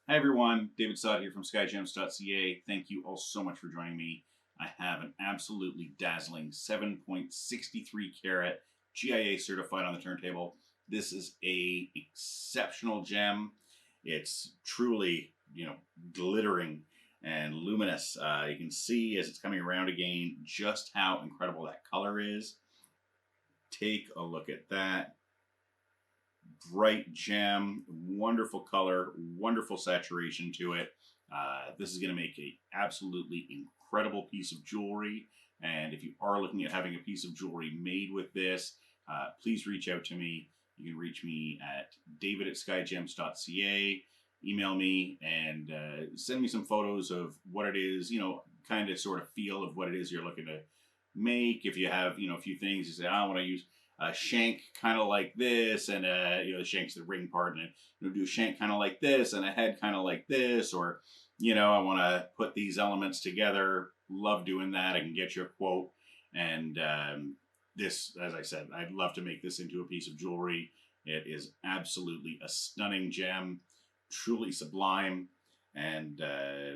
Hi everyone, David Sod here from Skyjems.ca. Thank you all so much for joining me. I have an absolutely dazzling 7.63 carat GIA certified on the turntable. This is a exceptional gem. It's truly, glittering and luminous. You can see as it's coming around again just how incredible that color is. Take a look at that. Bright gem, wonderful color, wonderful saturation to it. This is going to make an absolutely incredible piece of jewelry. And if you are looking at having a piece of jewelry made with this, please reach out to me. You can reach me at david@skyjems.ca. Email me and send me some photos of what it is, kind of sort of feel of what it is you're looking to make. If you have, a few things, you say, I want to use a shank kind of like this, and the shank's the ring part, and do a shank kind of like this, and a head kind of like this, or I want to put these elements together. Love doing that. I can get you a quote, and this, as I said, I'd love to make this into a piece of jewelry. It is absolutely a stunning gem, truly sublime, and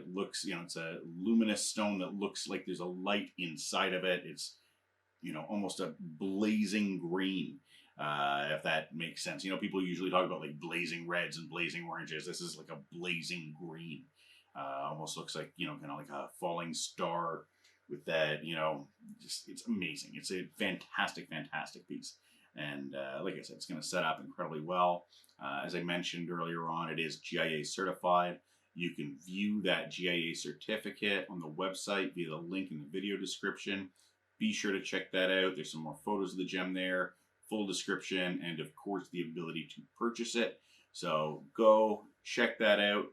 looks, it's a luminous stone that looks like there's a light inside of it. It's almost a blazing green, if that makes sense. People usually talk about like blazing reds and blazing oranges. This is like a blazing green. Almost looks like, kind of like a falling star with that, just, it's amazing. It's a fantastic, fantastic piece. And like I said, it's going to set up incredibly well. As I mentioned earlier on, it is GIA certified. You can view that GIA certificate on the website via the link in the video description. Be sure to check that out. There's some more photos of the gem there, full description, and of course the ability to purchase it. So go check that out.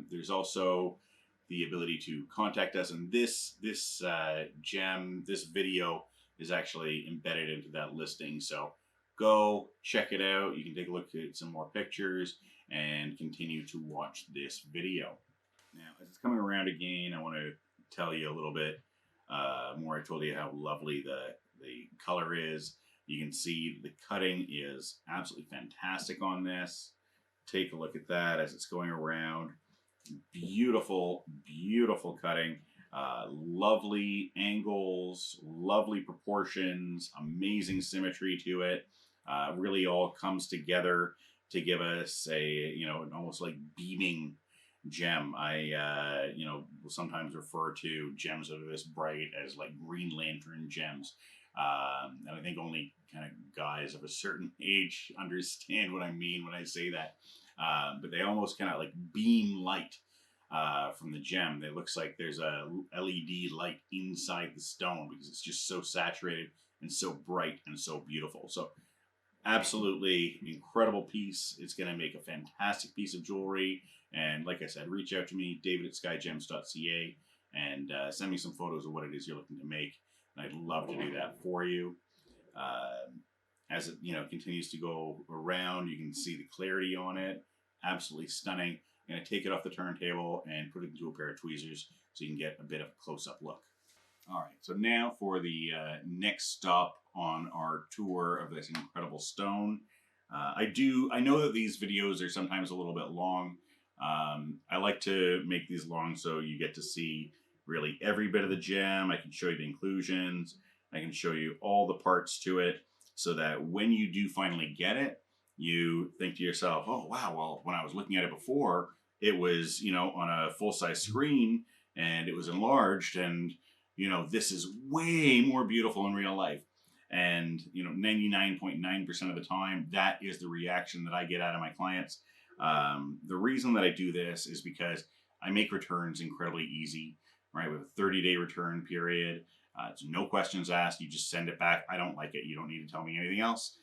There's also the ability to contact us, and this gem, this video is actually embedded into that listing. So go check it out. You can take a look at some more pictures and continue to watch this video. Now, as it's coming around again, I want to tell you a little bit more. I told you how lovely the color is. You can see the cutting is absolutely fantastic on this. Take a look at that as it's going around. Beautiful, beautiful cutting. Lovely angles, lovely proportions, amazing symmetry to it. Really all comes together to give us a, an almost like beaming gem. I will sometimes refer to gems that are this bright as like Green Lantern gems. And I think only kind of guys of a certain age understand what I mean when I say that. But they almost kind of like beam light from the gem. It looks like there's a LED light inside the stone because it's just so saturated and so bright and so beautiful. So absolutely incredible piece. It's going to make a fantastic piece of jewelry. And like I said, reach out to me, david@skyjems.ca, and send me some photos of what it is you're looking to make. And I'd love to do that for you. As it continues to go around, you can see the clarity on it. Absolutely stunning. I'm going to take it off the turntable and put it into a pair of tweezers so you can get a bit of a close-up look. All right, so now for the next stop on our tour of this incredible stone. I know that these videos are sometimes a little bit long. I like to make these long so you get to see really every bit of the gem. I can show you the inclusions. I can show you all the parts to it so that when you do finally get it, you think to yourself, oh, wow, well, when I was looking at it before, it was, on a full-size screen and it was enlarged, and this is way more beautiful in real life. And 99.9% of the time, that is the reaction that I get out of my clients. The reason that I do this is because I make returns incredibly easy, right? With a 30-day return period. It's no questions asked. You just send it back. I don't like it. You don't need to tell me anything else.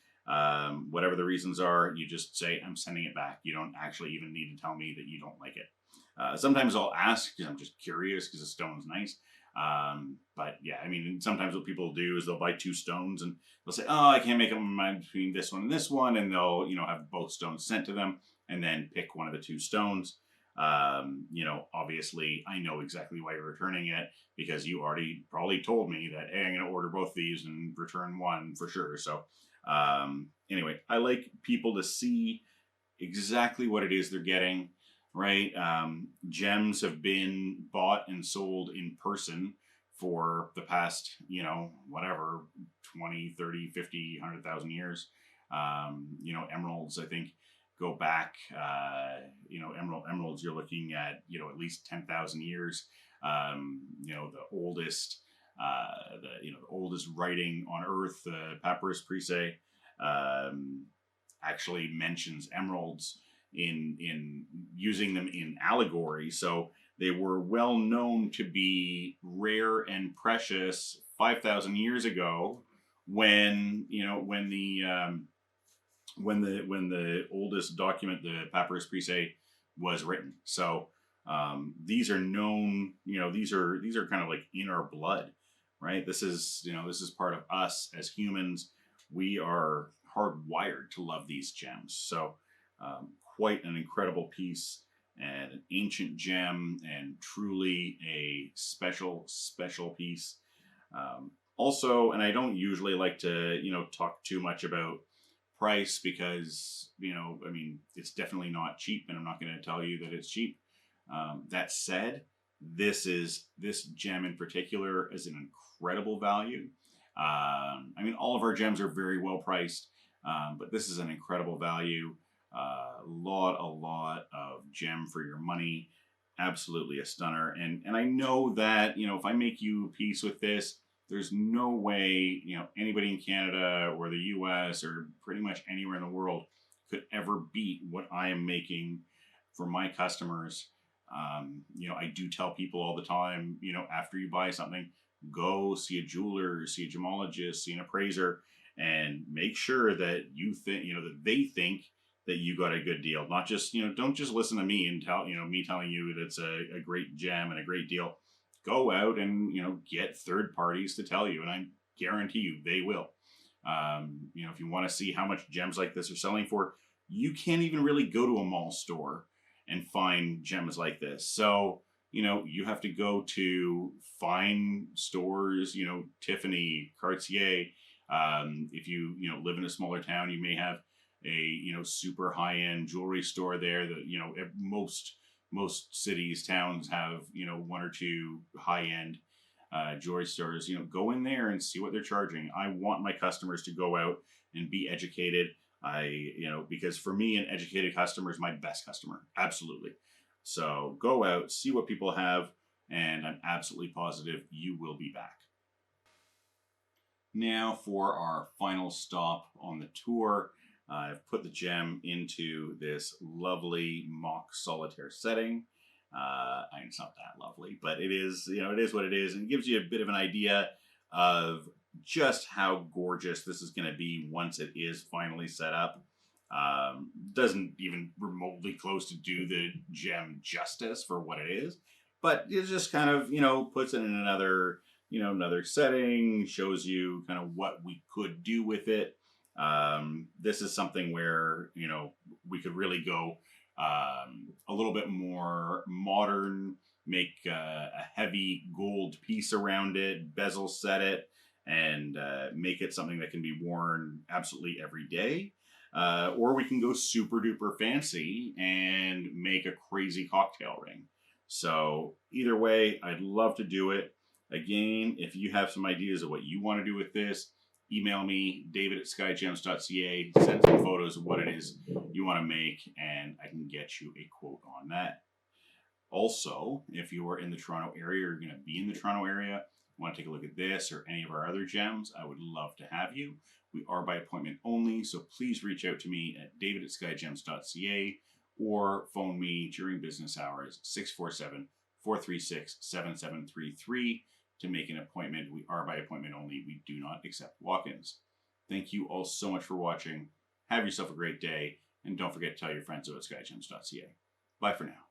Whatever the reasons are, you just say, I'm sending it back. You don't actually even need to tell me that you don't like it. Sometimes I'll ask because I'm just curious because the stone's nice. But yeah, sometimes what people do is they'll buy two stones and they'll say, oh, I can't make up my mind between this one and this one. And they'll, have both stones sent to them and then pick one of the two stones. Obviously I know exactly why you're returning it because you already probably told me that, hey, I'm going to order both these and return one for sure. So, anyway, I like people to see exactly what it is they're getting, right? Gems have been bought and sold in person for the past, whatever, 20, 30, 50, 100,000 years. Emeralds, I think, go back, emeralds, you're looking at least 10,000 years. The oldest, the oldest writing on Earth, the Papyrus Prisae, actually mentions emeralds in using them in allegory. So they were well known to be rare and precious 5,000 years ago, when the oldest document, the Papyrus Prisae, was written. So these are known. These are kind of like in our blood, right? This is part of us as humans. We are hardwired to love these gems. So quite an incredible piece, and an ancient gem, and truly a special piece. Also, and I don't usually like to talk too much about price, because it's definitely not cheap, and I'm not going to tell you that it's cheap. That said, this gem in particular is an incredible value. All of our gems are very well priced, but this is an incredible value. A lot of gem for your money. Absolutely a stunner. And I know that, if I make you a piece with this, there's no way, anybody in Canada or the US or pretty much anywhere in the world could ever beat what I am making for my customers. I do tell people all the time, after you buy something, go see a jeweler, see a gemologist, see an appraiser, and make sure that you think, that they think that you got a good deal. Not just, don't just listen to me and tell, me telling you that it's a great gem and a great deal. Go out and, get third parties to tell you, and I guarantee you they will. If you want to see how much gems like this are selling for, you can't even really go to a mall store and find gems like this. So, you have to go to fine stores, Tiffany, Cartier. If you, live in a smaller town, you may have a, super high-end jewelry store there that, most cities, towns have, one or two high-end jewelry stores. Go in there and see what they're charging. I want my customers to go out and be educated. Because for me, an educated customer is my best customer. Absolutely. So go out, see what people have, and I'm absolutely positive you will be back. Now for our final stop on the tour. I've put the gem into this lovely mock solitaire setting. It's not that lovely, but it is, it is what it is, and it gives you a bit of an idea of just how gorgeous this is going to be once it is finally set up. Doesn't even remotely close to do the gem justice for what it is, but it just kind of, puts it in another, another setting, shows you kind of what we could do with it. This is something where, we could really go a little bit more modern, make a heavy gold piece around it, bezel set it, and make it something that can be worn absolutely every day. Or we can go super duper fancy and make a crazy cocktail ring. So either way, I'd love to do it. Again, if you have some ideas of what you want to do with this, email me, david@skyjems.ca, send some photos of what it is you want to make, and I can get you a quote on that. Also, if you are in the Toronto area, or you're going to be in the Toronto area, want to take a look at this or any of our other gems, I would love to have you. We are by appointment only, so please reach out to me at david@skyjems.ca or phone me during business hours, 647-436-7733 to make an appointment. We are by appointment only. We do not accept walk-ins. Thank you all so much for watching. Have yourself a great day, and don't forget to tell your friends about skygems.ca. Bye for now.